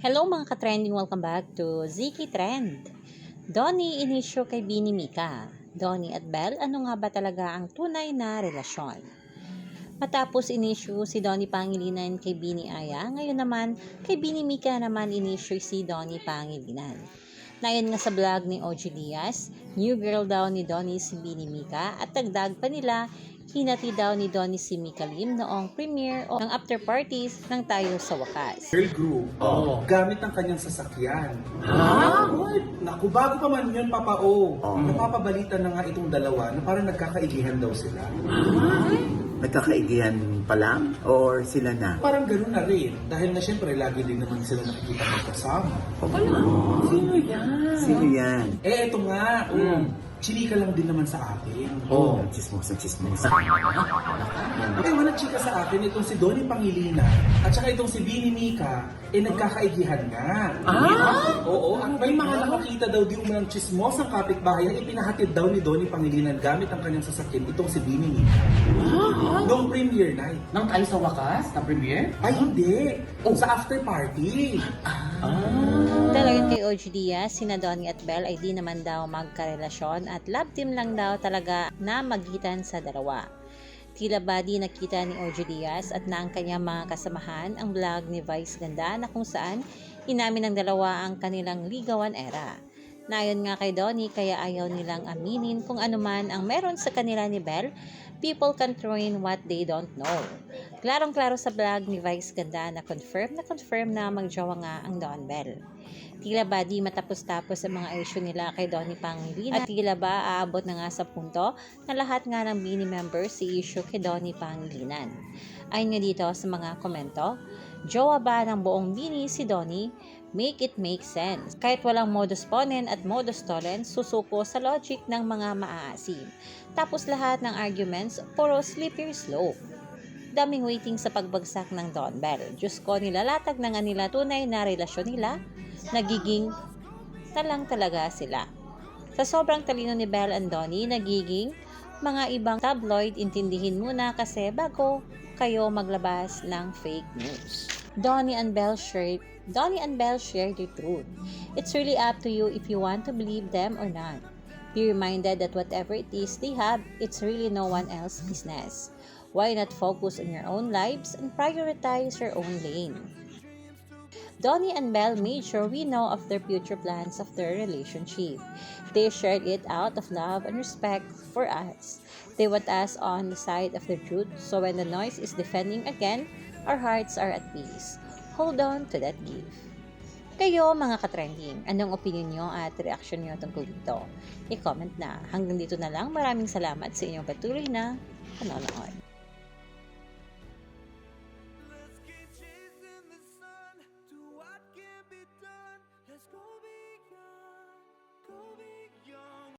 Hello mga ka-trending, welcome back to Ziki Trend. Donnie inisyo kay Bini Mika. Donnie at Belle, ano nga ba talaga ang tunay na relasyon? Matapos inisyo si Donnie Pangilinan kay Bini Aya, ngayon naman kay Bini Mika naman inisyo si Donnie Pangilinan. Nayon nga sa vlog ni OG Diaz, new girl daw ni Donnie si Bini Mika at dagdag pa nila, hinati daw ni Donnie si Mika Lim noong premiere o ng after parties ng Tayo sa Wakas. Girl group, gamit ang kanyang sasakyan. Naku, bago pa man yun, Papa O, napapabalita na nga itong dalawa na parang nagkakaigihan daw sila. Nagkakaigihan pa lang? Or sila na? Parang gano'n na rin. Dahil na syempre, lagi din naman sila nakikita magkasama. Sino yan? Sino yan? Eh, eto nga. Chinika lang din naman sa akin. Chismos. Ay, wala chika sa akin itong si Donnie Pangilinan at saka itong si Bini Mika, nagkakaigihan nga. Oo, at may mga nakakita daw di umanang chismos ang kapitbahay na ipinahatid daw ni Donnie Pangilinan gamit ang kanyang sasakyan itong si Bini Mika. Noong premiere night. Nang Tayo sa Wakas na premiere? Ay, hindi. Sa after party. Talagang kay OG Diaz, sina Donnie at Belle ay di naman daw magkarelasyon at love team lang daw talaga na magitan sa dalawa. Tila ba di nakita ni OG Diaz at na ang kanyang mga kasamahan ang vlog ni Vice Ganda na kung saan inamin ng dalawa ang kanilang ligawan era. Nayon nga kay Donnie kaya ayaw nilang aminin kung ano man ang meron sa kanila ni Belle, people can throw in what they don't know. Klarong-klaro sa vlog ni Vice Ganda na confirm na magjowa nga ang Don Belle. Tila ba di matapos-tapos ang mga issue nila kay Donnie Pangilinan at tila ba aabot na nga sa punto na lahat nga ng Bini members si issue kay Donnie Pangilinan. Ayon nga dito sa mga komento, jowa ba ng buong Bini si Donnie? Make it make sense. Kahit walang modus ponens at modus tollens, susuko sa logic ng mga maaasim. Tapos lahat ng arguments, puro slippery slope. Daming waiting sa pagbagsak ng Don Belle. Diyos ko, nilalatag na nga nila tunay na relasyon nila, nagiging talang talaga sila. Sa sobrang talino ni Belle and Donnie, nagiging mga ibang tabloid, intindihin muna kasi bago kayo maglabas ng fake news. Donnie and Belle share the truth. It's really up to you if you want to believe them or not. Be reminded that whatever it is they have, it's really no one else's business. Why not focus on your own lives and prioritize your own lane? Donnie and Belle made sure we know of their future plans of their relationship. They shared it out of love and respect for us. They want us on the side of the truth, so when the noise is defending again, our hearts are at peace. Hold on to that gift. Kayo mga ka-trending, anong opinion nyo at reaction nyo tungkol dito? I-comment na. Hanggang dito na lang. Maraming salamat sa inyong patuloy na panonood.